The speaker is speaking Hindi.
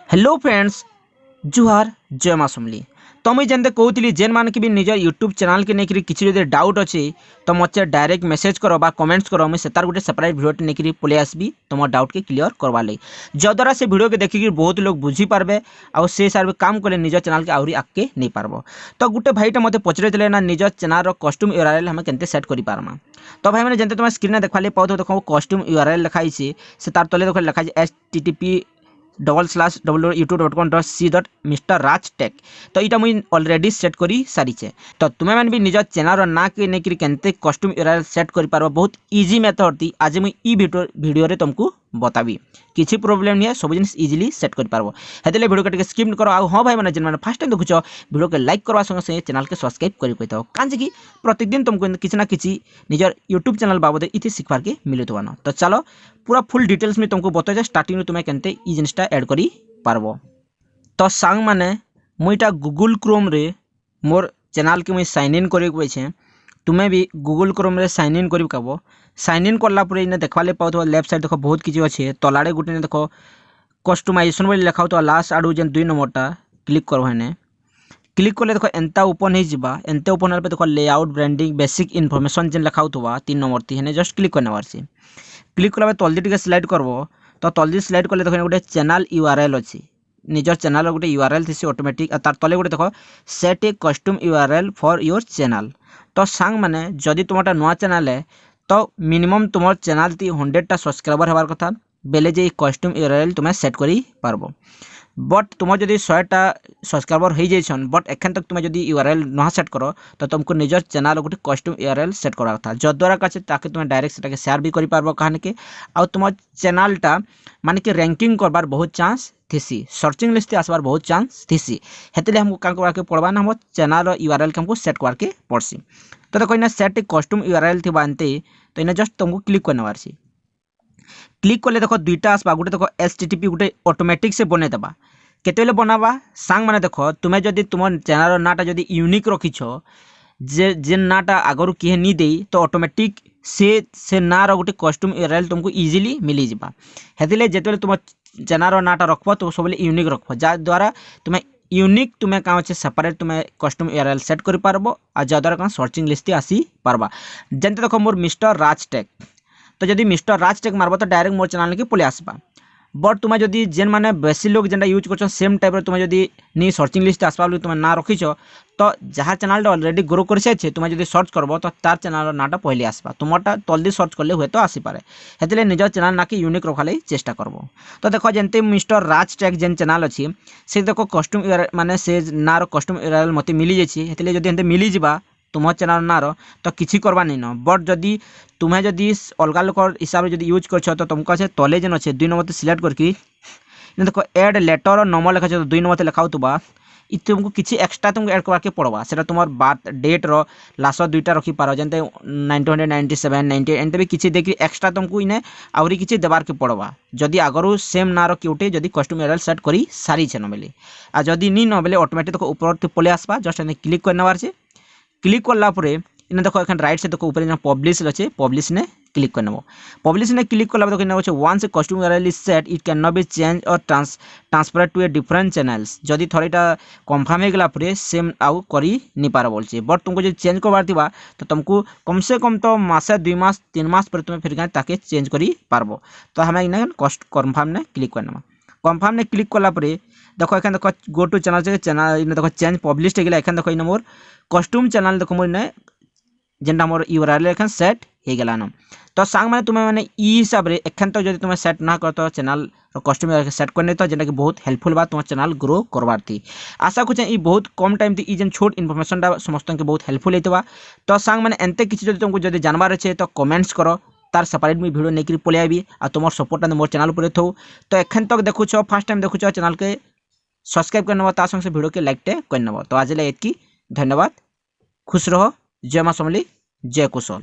हेलो फ्रेंड्स, जुहार जय माँ समली। तो मुझे जेनते कहूली जेन मान की भी निज यूट्यूब चैनल के लेकर किसी जो डाउट अच्छे तो मत डायरेक्ट मेसेज करो बा कमेंट्स करो, मुझे तार गोटे सेपरेट भिडियो नहीं पलि आसबि तुम डाउट के क्लियर करवा लगी, जद्वारा से भिडियो के देखिक बहुत लोग बुझीपारे आउ से हिसाब से काम कले निज चैनल के आहरी आगे नहीं पार्ब। तो गोटे भाईटा मत पचरे ना निज चैनल कस्ट्यूम यूआरएल हम केमते सेट कर पारमा। तो भाई मैंने जनते तुम स्क्रीन देखा पाओ देखो कस्ट्यूम यूआरएल लिखाई से तार तले देखो लिखाई http://youtube.com/c.mr.raj.tech। तो यहाँ मुझे ऑलरेडी सेट करी सारीचे। तो तुम्हें मैंने भी निज चैनल ना के लेकर केमते कस्ट्यूम यूआरएल सेट कर पार बहुत इजी मेथड थी। आज मुझे ई वीडियो रे तुमको बताबी, किसी प्रोब्लेम नहीं है, सब जिन इजिली सेट कर पार्बो। हेतले वीडियो के स्किप करो। हाँ भाई मैंने जिन फास्ट टाइम देखुच वीडियो के लाइक करवा संगे चैनल के सब्सक्राइब कर कहीं प्रतिदिन तुमको किसी ना किसी निजर यूट्यूब चैनल बाबद इति सीखबार के मिलुवा न। तो चलो पूरा फुल डिटेल्स में तुमको बताए स्टार्टिंग तुम्हें केमते ई जिनटा ऐड करी पार्बो। तो सांग माने मुईटा गूगल क्रोम रे मोर चैनल के मुई साइन इन कर तुम्हें भी गूगल क्रोम रे साइन इन कर साइन इन कलापर इन्हें देखा पाओ लेफ्ट साइड देखो बहुत किसी अच्छे तलाड़े गोटे देख कस्टमाइजेशन बोली लिखा हो लास्ट आड़ू जेन 2 नंबरटा क्लिक करो। हेने क्लिक कले देखो एंता ओपन हो जावा। एंते ओपन होने देखो लेआउट ब्रांडिंग बेसिक इनफॉरमेशन जेन लिखा हो 3 नंबर थी हेने जस्ट क्लिक करने से क्लिक कला तलदी टे स्लाइड करबो। तो तलदी स्लाइड कले देखो गोटे चैनल यूआरएल अच्छी निजर चैनल गोटे यूआरएल थी ऑटोमेटिक तार तले गोटे देखो set A costume URL for your channel. तो सांग माने जदि तुम्हारा नुआ चैनल है तो मिनिमम तुम चैनल ती 100टा सब्सक्राइबर हबार कथा बेले जे कस्ट्यूम यूआरएल तुम्हें सेट करी पारबो। बट तुम जब 100टा सब्सक्राइबर हो जाइछन बट एखन तक तुम्हें जदि यूआरएल ना सेट करो तो तुमको निजर चैनल गोटे कस्ट्यूम यूआरएल सेट करा था, जद्वारा ताकि तुम डायरेक्ट से शेयर भी कर पारबो कहानी के आ तुम चैनलटा माने कि रैंकिंग करबार बहुत चांस थीसी, सर्चिंग लिस्ट आसबार बहुत चांस थीसी। हेतले हमको काम करके पड़वा ना हम चैनल यूआरएल के हमको सेट करके पड़सी। तो देखो इना सेट कस्ट्यूम यूआरएल थी बानते तो इना जस्ट तुमको क्लिक करने वारसी। क्लिक कले देखो दुईटा आसबा गोटे देखो http गोटे ऑटोमेटिक से बने देबा केते बनावा सांग माने देखो तुम्हें जदि तुम चैनल नाटा जदि यूनिक रखिछ जे नाटा आगरू किए नी दे तो ऑटोमेटिक से नार गोटे कस्ट्यूम यूआरएल तुमको इजीली मिली जावा। हेतिले जेते तुम चैनल नाटा रखबो तो सब यूनिक रखबो जद्वारा तुम्हें यूनिक तुम्हें कहाँ अच्छे सेपरेट तुम्हें कस्ट्यूम यूआरएल सेट कर पारबो आ जद्वारा कहाँ सर्चिंग लिस्ट आसी पारबा। जेनते देखो मोर मिस्टर राज टेक तो जदि मिस्टर राज टेक मारबो तो डायरेक्ट मोर चैनल के पलि आसबा। बट तुम्हें जदि जेन माने बेसी लोग जेनटा यूज कर सेम टाइप तुम्हें जदि नी सर्चिंग लिस्ट आसपा तुम्हें ना रखीच तो जहाँ चैनल ऑलरेडी ग्रो कर सारी तुम्हें जदि सर्च करब तो तार चैनल नाटा पहले आसपा तुम्हारा तल्दी सर्च कले हुए तो आसीपारे। हेतले निज चैनल ना कि यूनिक रखा चेष्टा करब। तो देखो जमते मिस्टर राज टेक जेन चैनल अच्छी से देखो कस्ट्यूम माने से नार कस्ट्यूम यूआरएल मत मिली जाइए। हेतले जदि एंते मिली जिबा तुम चैनल नार तो किसी करवा नहीं न। बट जदि तुम्हें जदि अलग लोक हिसाब से यूज कर तो तुमको अच्छे तले जेन अच्छे 2 नंबर सिलेक्ट करके देखो एड लेटर और नंबर लिखा 2 नंबर लिखा हो तुमको किसी एक्सट्रा तुमको एड करके पड़वा से तुम बात डेट रो लास्ट 2टा रखी पार जैसे 1997 98 एंते भी किसी देखिए एक्सट्रा तुमको इन्हें आहरी किसी देवार के पड़वा जदि आगरू सेम नार किउटे जदि कस्ट्यूम यूआरएल सेट करी सारी छेन बेले आ जदि नी न बेले ऑटोमेटिक देखो ऊपर पलि आसपा जस्ट क्लिक करने से क्लिक कलापर इन देखो एखन राइट से देखो ऊपर पब्लिश अच्छे पब्लिश ने क्लिक कर नब। पब्लिश ने क्लिक कला देखो अच्छे once custom URL is set it can not be change और transfer to a different channels. जदि थोड़ा कन्फर्म हो गला सेम आउ करी नहीं पार बोलचे। बट तुमको जो चेंज करवार थी तो तुमको कम से कम तो मासे 2 मास 3 मास पर तुम्हें फिर ताके चेंज करी पारबो। तो हमें इन्हें कस्ट कन्फर्म ने क्लिक करना। कन्फर्म ने क्लिक कलापर देखो एखन देखो गो टू चैनल से चैनल इन देखो चेंज पब्लिश हो गला। एखन देखो इन मोर कस्ट्यूम चैनल देखो मोर इन्हें जेनटा मोर यूआरएल एखन सेट हो गला न। तो सांग माने तुम्हें माने ई हिसाब रे एखन तो जदि तुम्हें सेट ना कर तो चैनल कस्ट्यूम सेट करने तो जेनटा कि बहुत हेल्पफुल बा तुम चैनल ग्रो करवार थी। आशा करछे ई बहुत कम टाइम थी जेन छोट इनफॉरमेशन टा समस्त के बहुत हेल्पफुल होता। तो सांग माने एंते किसी जदि तुमको जदि जानवर अच्छे तो कमेंट्स करो तार सेपरेट मुझे वीडियो नहीं पलि आबि आ तुम सपोर्ट मोर चैनल पर थो। तो एखन तक देखुच फास्ट टाइम देखुच चैनल के सब्सक्राइब कर नब तार संगे वीडियो के लाइक कर नब। तो आज एतकी धन्यवाद। खुश रहो। जय माँ समली जय कुशल।